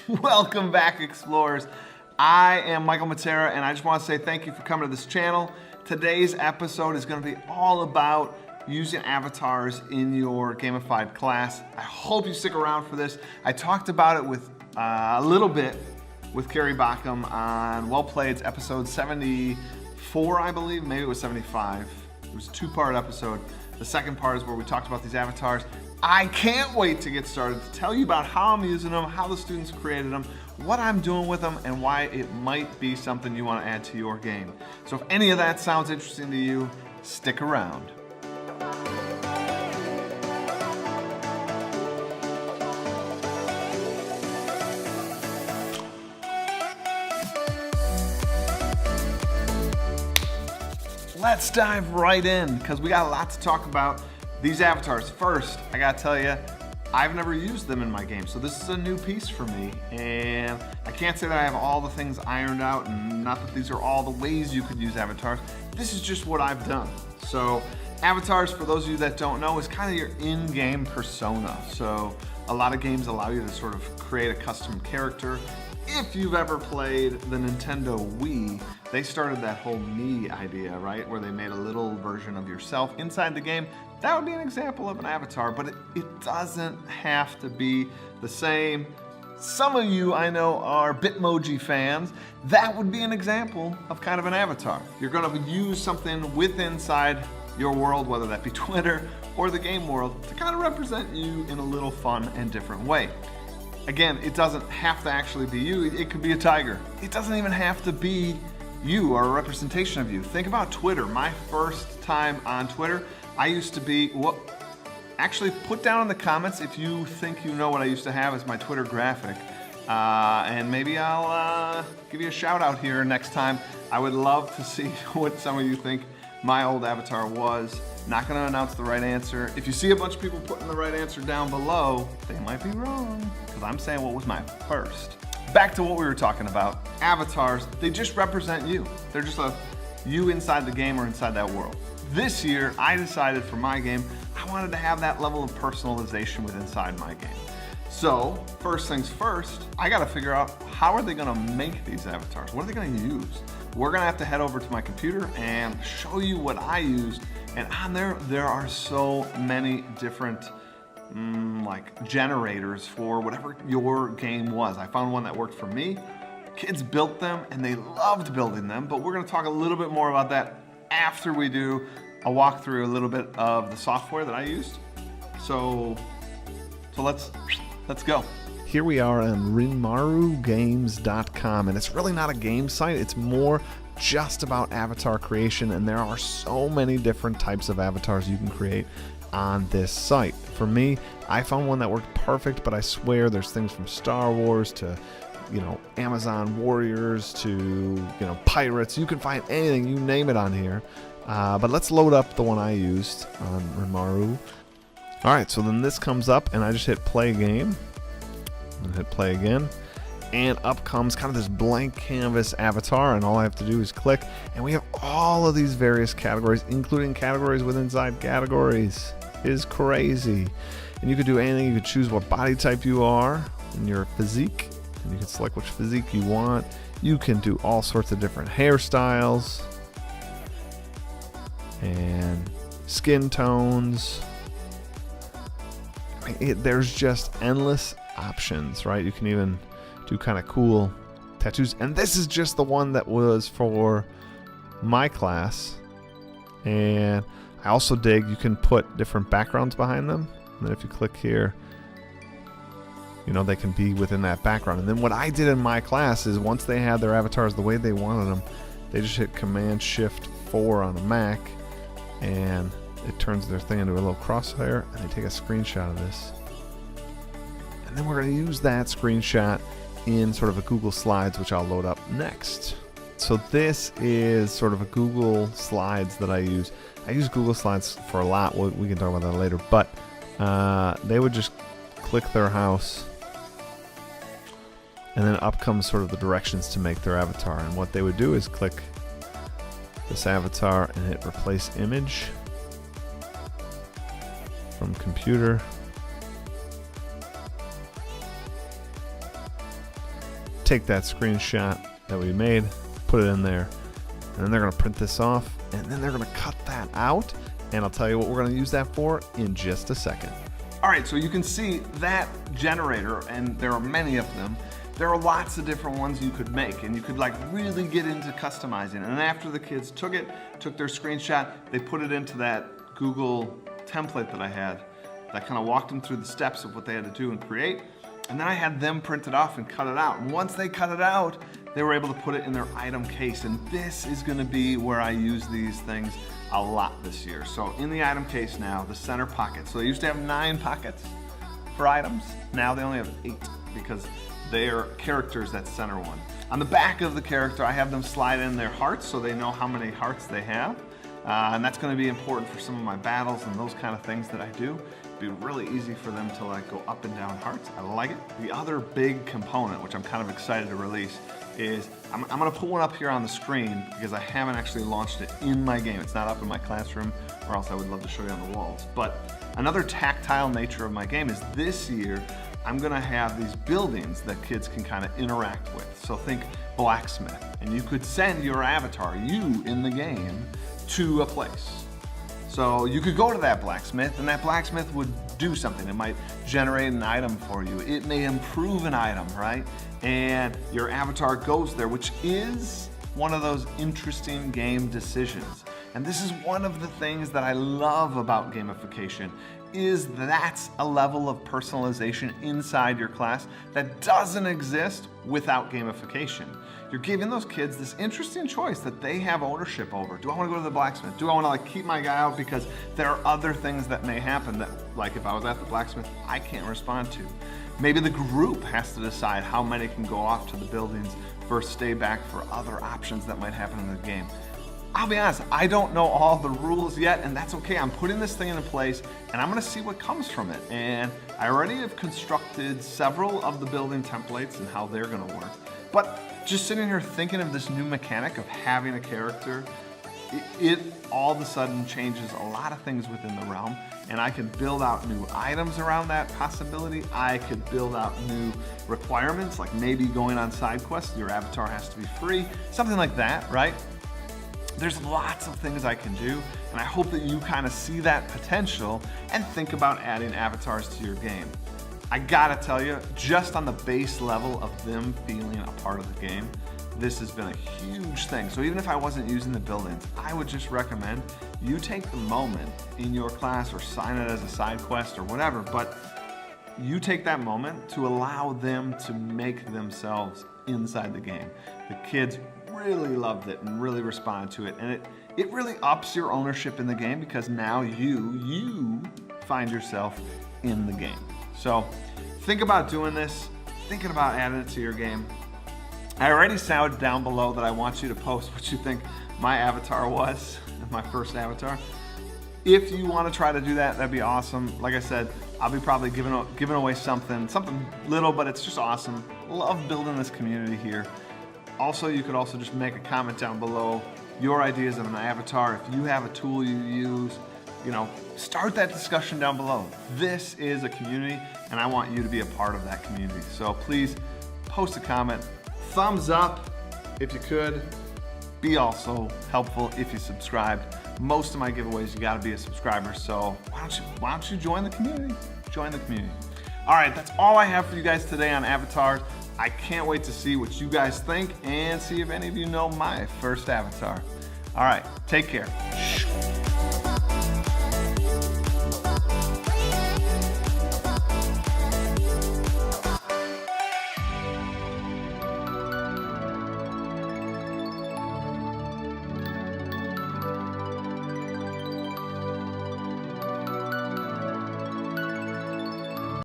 Welcome back, explorers. I am MrMatera, and I just want to say thank you for coming to this channel. Today's episode is going to be all about using avatars in your gamified class. I hope you stick around for this. I talked about it with a little bit with Carrie Bacham on Well Played's episode 74, I believe. Maybe it was 75. It was a two-part episode. The second part is where we talked about these avatars. I can't wait to get started to tell you about how I'm using them, how the students created them, what I'm doing with them, and why it might be something you want to add to your game. So if any of that sounds interesting to you, stick around. Let's dive right in, because we got a lot to talk about. These avatars. First, I gotta tell you, I've never used them in my game, so this is a new piece for me, and I can't say that I have all the things ironed out, and not that these are all the ways you could use avatars. This is just what I've done. So avatars, for those of you that don't know, is kind of your in-game persona. So a lot of games allow you to sort of create a custom character. If you've ever played the Nintendo Wii, they started that whole me idea, right? Where they made a little version of yourself inside the game. That would be an example of an avatar, but it doesn't have to be the same. Some of you I know are Bitmoji fans. That would be an example of kind of an avatar. You're gonna use something inside your world, whether that be Twitter or the game world, to kind of represent you in a little fun and different way. Again, it doesn't have to actually be you. It could be a tiger. It doesn't even have to be you or a representation of you. Think about Twitter. My first time on Twitter, I used to be, actually put down in the comments if you think you know what I used to have as my Twitter graphic. And maybe I'll give you a shout out here next time. I would love to see what some of you think my old avatar was. Not gonna announce the right answer. If you see a bunch of people putting the right answer down below, they might be wrong, because I'm saying what was my first. Back to what we were talking about. Avatars, they just represent you. They're just you inside the game or inside that world. This year, I decided for my game, I wanted to have that level of personalization with inside my game. So, first things first, I gotta figure out how are they gonna make these avatars? What are they gonna use? We're gonna have to head over to my computer and show you what I used. And on there are so many different like generators for whatever your game was. I found one that worked for me. Kids built them and they loved building them, but we're gonna talk a little bit more about that after we do a walkthrough a little bit of the software that I used. So let's go. Here we are on RinmaruGames.com, and it's really not a game site. It's more just about avatar creation, and there are so many different types of avatars you can create on this site. For me, I found one that worked perfect, but I swear there's things from Star Wars to Amazon warriors to pirates. You can find anything, you name it on here. But let's load up the one I used on Rinmaru. All right, so then this comes up, and I just hit play game. And hit play again, and up comes kind of this blank canvas avatar, and all I have to do is click, and we have all of these various categories, including categories within inside categories. It is crazy. And you could do anything. You could choose what body type you are and your physique, and you can select which physique you want. You can do all sorts of different hairstyles and skin tones. There's just endless options, right? You can even do kind of cool tattoos, and this is just the one that was for my class. And I also dig you can put different backgrounds behind them, and then if you click here, they can be within that background. And then what I did in my class is once they had their avatars the way they wanted them, they just hit Command-Shift-4 on a Mac, and it turns their thing into a little crosshair, and they take a screenshot of this. And then we're going to use that screenshot in sort of a Google Slides, which I'll load up next. So this is sort of a Google Slides that I use. I use Google Slides for a lot. We can talk about that later. But they would just click their house, and then up comes sort of the directions to make their avatar. And what they would do is click this avatar and hit Replace Image from Computer. take that screenshot that we made, put it in there, and then they're gonna print this off, and then they're gonna cut that out, and I'll tell you what we're gonna use that for in just a second. All right, so you can see that generator, and there are many of them. There are lots of different ones you could make, and you could like really get into customizing. And after the kids took their screenshot, they put it into that Google template that I had. That kind of walked them through the steps of what they had to do and create. And then I had them print it off and cut it out. And once they cut it out, they were able to put it in their item case. And this is gonna be where I use these things a lot this year. So in the item case now, the center pocket. So they used to have 9 pockets for items. Now they only have 8 because they are characters that center one. On the back of the character, I have them slide in their hearts so they know how many hearts they have. And that's gonna be important for some of my battles and those kind of things that I do. It'd be really easy for them to like go up and down hearts. I like it. The other big component, which I'm kind of excited to release, is I'm gonna put one up here on the screen because I haven't actually launched it in my game. It's not up in my classroom, or else I would love to show you on the walls. But another tactile nature of my game is this year, I'm gonna have these buildings that kids can kind of interact with. So think blacksmith, and you could send your avatar, you in the game, to a place. So you could go to that blacksmith, and that blacksmith would do something. It might generate an item for you. It may improve an item, right? And your avatar goes there, which is one of those interesting game decisions. And this is one of the things that I love about gamification, is that's a level of personalization inside your class that doesn't exist without gamification. You're giving those kids this interesting choice that they have ownership over. Do I want to go to the blacksmith? Do I want to like keep my guy out because there are other things that may happen that, like if I was at the blacksmith, I can't respond to. Maybe the group has to decide how many can go off to the buildings versus stay back for other options that might happen in the game. I'll be honest, I don't know all the rules yet, and that's okay. I'm putting this thing into place, and I'm gonna see what comes from it. And I already have constructed several of the building templates and how they're gonna work. But just sitting here thinking of this new mechanic of having a character, it all of a sudden changes a lot of things within the realm, and I can build out new items around that possibility. I could build out new requirements, like maybe going on side quests, your avatar has to be free, something like that, right? There's lots of things I can do, and I hope that you kind of see that potential and think about adding avatars to your game. I gotta tell you, just on the base level of them feeling a part of the game, this has been a huge thing. So even if I wasn't using the buildings, I would just recommend you take the moment in your class or sign it as a side quest or whatever, but you take that moment to allow them to make themselves inside the game. The kids really loved it and really responded to it, and it really ups your ownership in the game because now you find yourself in the game. So think about doing this, thinking about adding it to your game. I already said down below that I want you to post what you think my avatar was, my first avatar. If you want to try to do that, that'd be awesome. Like I said, I'll be probably giving away something little, but it's just awesome. Love building this community here. Also, you could also just make a comment down below your ideas of an avatar. If you have a tool you use, start that discussion down below. This is a community, and I want you to be a part of that community. So please post a comment, thumbs up if you could. Be also helpful if you subscribe. Most of my giveaways, you gotta be a subscriber, so why don't you join the community? Join the community. All right, that's all I have for you guys today on avatars. I can't wait to see what you guys think and see if any of you know my first avatar. All right, take care.